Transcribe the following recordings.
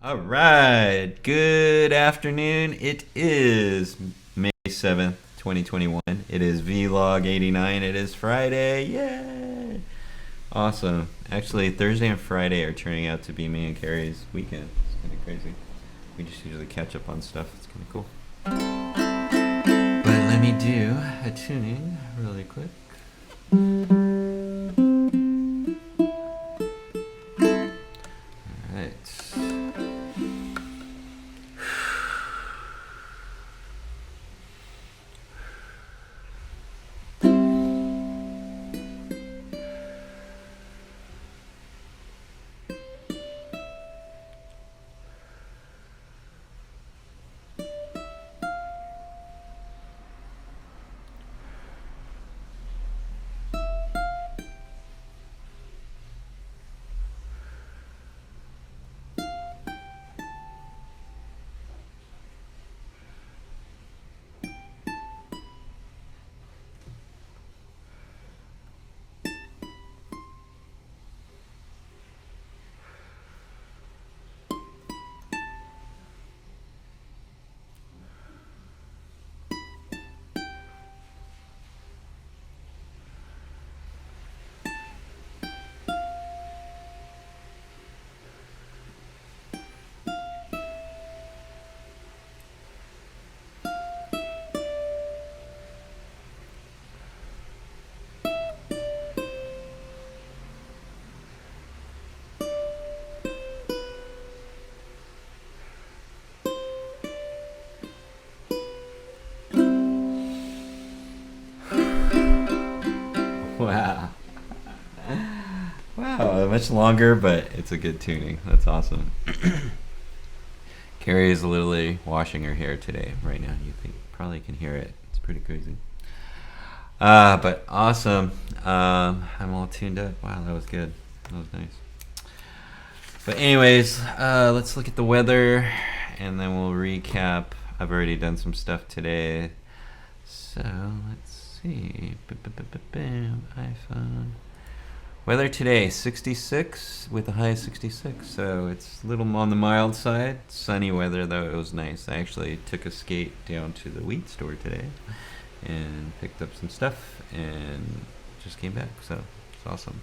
All right. Good afternoon. It is May 7th, 2021. It is Vlog 89. It is Friday. Yay! Awesome. Actually, Thursday and Friday are turning out to be me and Carrie's weekend. It's kind of crazy. We just usually catch up on stuff. It's kind of cool. But let me do a tuning really quick. All right. Wow. Wow, much longer, but it's a good tuning. That's awesome. Carrie is literally washing her hair today, right now. You probably can hear it. It's pretty crazy. But awesome. I'm all tuned up. Wow, that was good. That was nice. But anyways, let's look at the weather, and then we'll recap. I've already done some stuff today. So, let's see. iPhone. Weather today, 66 with a high of 66. So it's a little on the mild side. Sunny weather, though. It was nice. I actually took a skate down to the wheat store today and picked up some stuff and just came back. So it's awesome.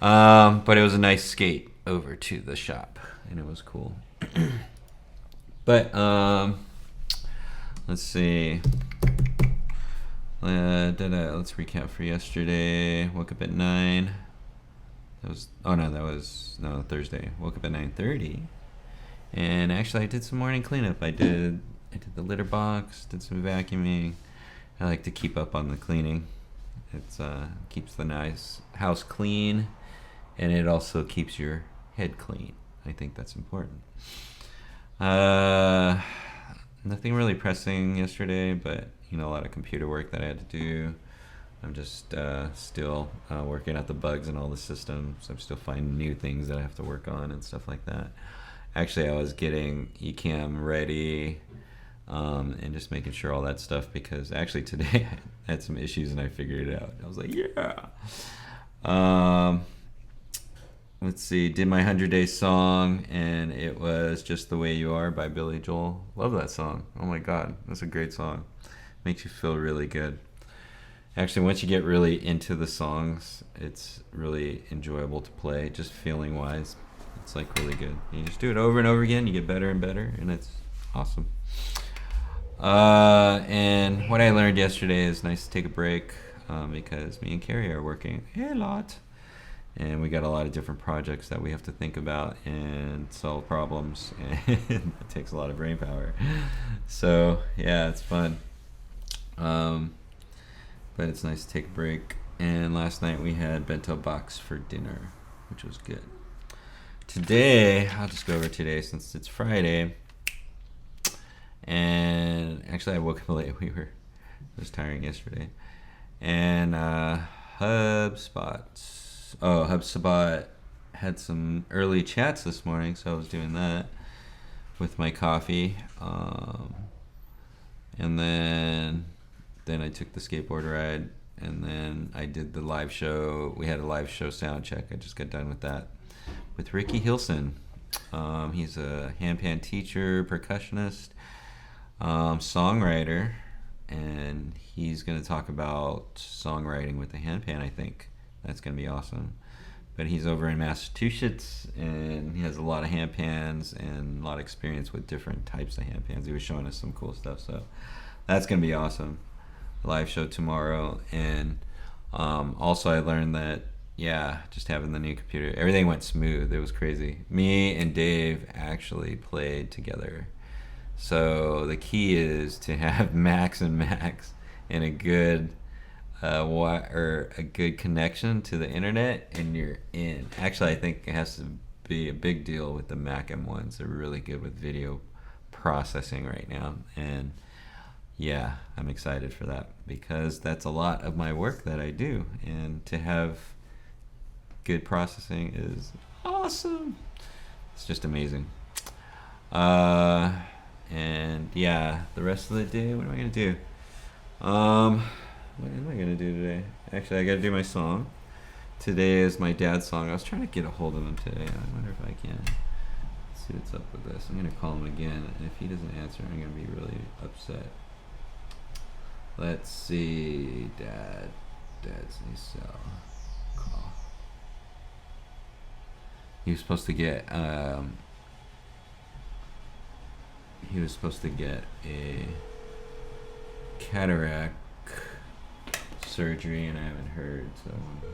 But it was a nice skate over to the shop, and it was cool. But let's see. Let's recap for yesterday. Woke up at 9. That was Thursday. Woke up at 9:30, and actually I did some morning cleanup. I did the litter box, did some vacuuming. I like to keep up on the cleaning. It's keeps the nice house clean, and it also keeps your head clean. I think that's important. Nothing really pressing yesterday, but a lot of computer work that I had to do. I'm just still working out the bugs in all the systems. I'm still finding new things that I have to work on and stuff like that. Actually, I was getting eCam ready and just making sure all that stuff, because actually today I had some issues and I figured it out. I was like, yeah. Let's see, did my 100-day song, and it was Just the Way You Are by Billy Joel. Love that song. Oh my God, that's a great song. Makes you feel really good. Actually, once you get really into the songs, it's really enjoyable to play, just feeling wise. It's like really good. You just do it over and over again, you get better and better, and it's awesome. And what I learned yesterday is nice to take a break, because me and Carrie are working a lot. And we got a lot of different projects that we have to think about and solve problems, and it takes a lot of brain power. So yeah, it's fun. But it's nice to take a break. And last night we had bento box for dinner, which was good. Today, I'll just go over today since it's Friday. And actually, I woke up late. It was tiring yesterday. And HubSpot had some early chats this morning, so I was doing that with my coffee. And then I took the skateboard ride, and then I did the live show. We had a live show sound check. I just got done with that with Ricky Hilson. He's a handpan teacher, percussionist, songwriter, and he's going to talk about songwriting with the handpan. I think that's going to be awesome. But he's over in Massachusetts, and he has a lot of handpans and a lot of experience with different types of handpans. He was showing us some cool stuff, so that's going to be awesome. Live show tomorrow. And also I learned that, yeah, just having the new computer, everything went smooth. It was crazy. Me and Dave actually played together. So the key is to have Max and Max and a good a good connection to the internet, and you're in. Actually, I think it has to be a big deal with the Mac M1s. They're really good with video processing right now, and yeah, I'm excited for that because that's a lot of my work that I do, and to have good processing is awesome. It's just amazing. And yeah, the rest of the day, what am I gonna do? What am I gonna do today? Actually, I gotta do my song. Today is my dad's song. I was trying to get a hold of him today. I wonder if I can. Let's see what's up with this. I'm gonna call him again, and if he doesn't answer, I'm gonna be really upset. Let's see, Dad's new cell. Call. He was supposed to get a cataract surgery, and I haven't heard, so I'm here.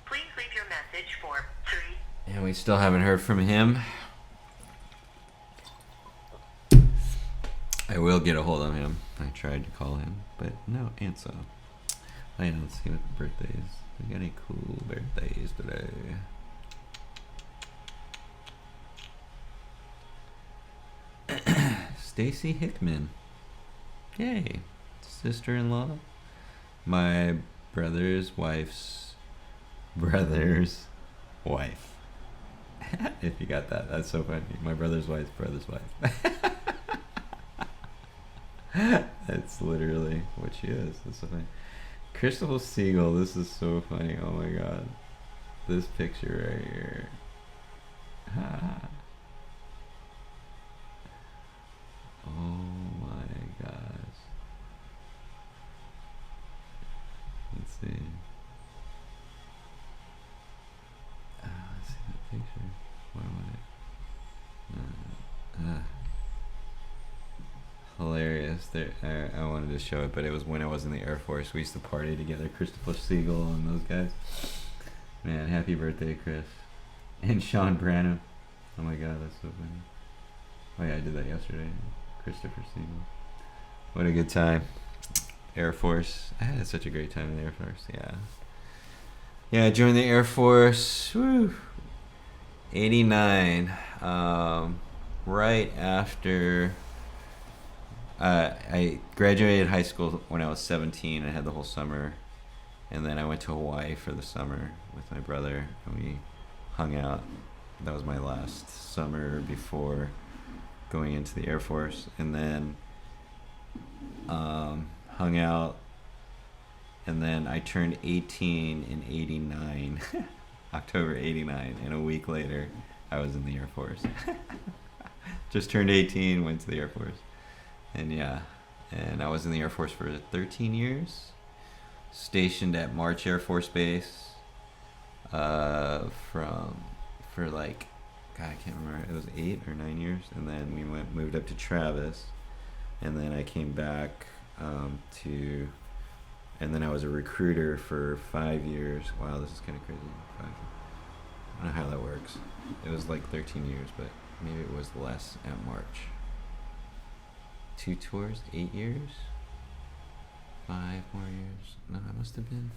Please leave your message for 3. And we still haven't heard from him. I will get a hold of him. I tried to call him, but no answer. Right, let's see what the birthdays. We got any cool birthdays today? Stacy Hickman. Yay. Sister-in-law. My brother's wife's brother's wife. If you got that, that's so funny. My brother's wife's brother's wife. That's literally what she is. That's so funny. Crystal Siegel, this is so funny. Oh my god. This picture right here. Oh my gosh. Let's see. Let's see that picture. Why would it? Hilarious. I wanted to show it, but it was when I was in the Air Force. We used to party together, Christopher Siegel and those guys. Man, happy birthday, Chris. And Sean Branham. Oh my god, that's so funny. Oh yeah, I did that yesterday. Christopher Siegel. What a good time. Air Force. I had such a great time in the Air Force. Yeah. Yeah, I joined the Air Force. Woo. 89. Right after... I graduated high school when I was 17. I had the whole summer, and then I went to Hawaii for the summer with my brother, and we hung out. That was my last summer before going into the Air Force, and then hung out, and then I turned 18 in 89, October 89, and a week later I was in the Air Force. Just turned 18, went to the Air Force. And yeah, and I was in the Air Force for 13 years, stationed at March Air Force Base, for like, God, I can't remember, it was 8 or 9 years, and then we moved up to Travis, and then I came back and then I was a recruiter for 5 years. Wow, this is kind of crazy. I don't know how that works. It was like 13 years, but maybe it was less at March. 2 tours, 8 years, 5 more years. No, it must have been.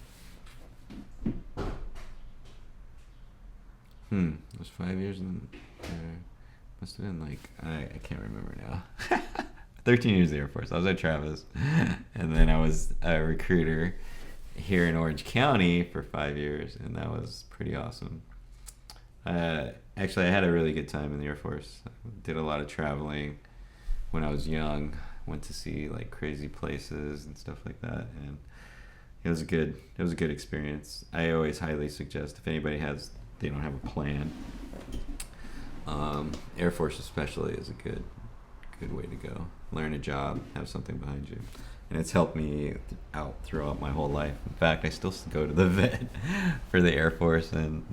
It was 5 years, and must have been like I can't remember now. 13 years in the Air Force. I was at Travis, and then I was a recruiter here in Orange County for 5 years, and that was pretty awesome. Actually, I had a really good time in the Air Force. I did a lot of traveling when I was young. Went to see like crazy places and stuff like that, and it was a good experience. I always highly suggest if anybody they don't have a plan. Air Force especially is a good way to go. Learn a job, have something behind you. And it's helped me out throughout my whole life. In fact, I still go to the vet for the Air Force, and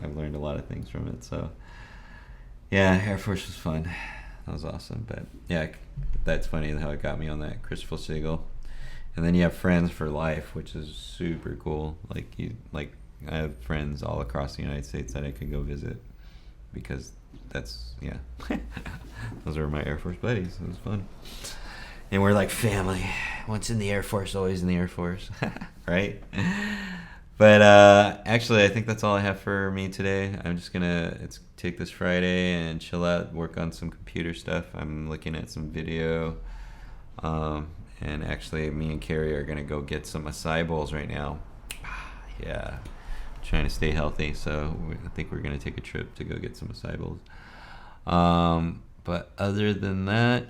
I've learned a lot of things from it. So yeah, Air Force was fun. That was awesome. But yeah, that's funny how it got me on that Christopher Siegel. And then you have friends for life, which is super cool. I have friends all across the United States that I could go visit because those are my Air Force buddies. It was fun. And we're like family. Once in the Air Force, always in the Air Force. Right? But actually, I think that's all I have for me today. I'm just going to take this Friday and chill out, work on some computer stuff. I'm looking at some video. And actually, me and Carrie are going to go get some acai bowls right now. Yeah. Trying to stay healthy. So I think we're going to take a trip to go get some acai bowls. But other than that,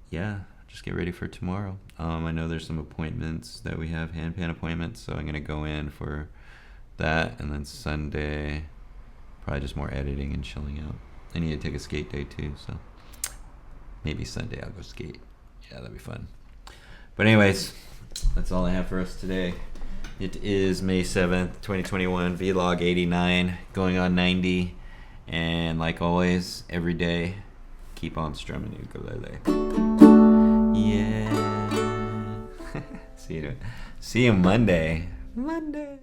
yeah, just get ready for tomorrow. I know there's some appointments that we have, handpan appointments, so I'm going to go in for that. And then Sunday, probably just more editing and chilling out. I need to take a skate day too, so maybe Sunday I'll go skate. Yeah, that'd be fun. But anyways, that's all I have for us today. It is May 7th, 2021, Vlog 89, going on 90. And like always, every day, keep on strumming ukulele. Yeah. See you Monday. Monday.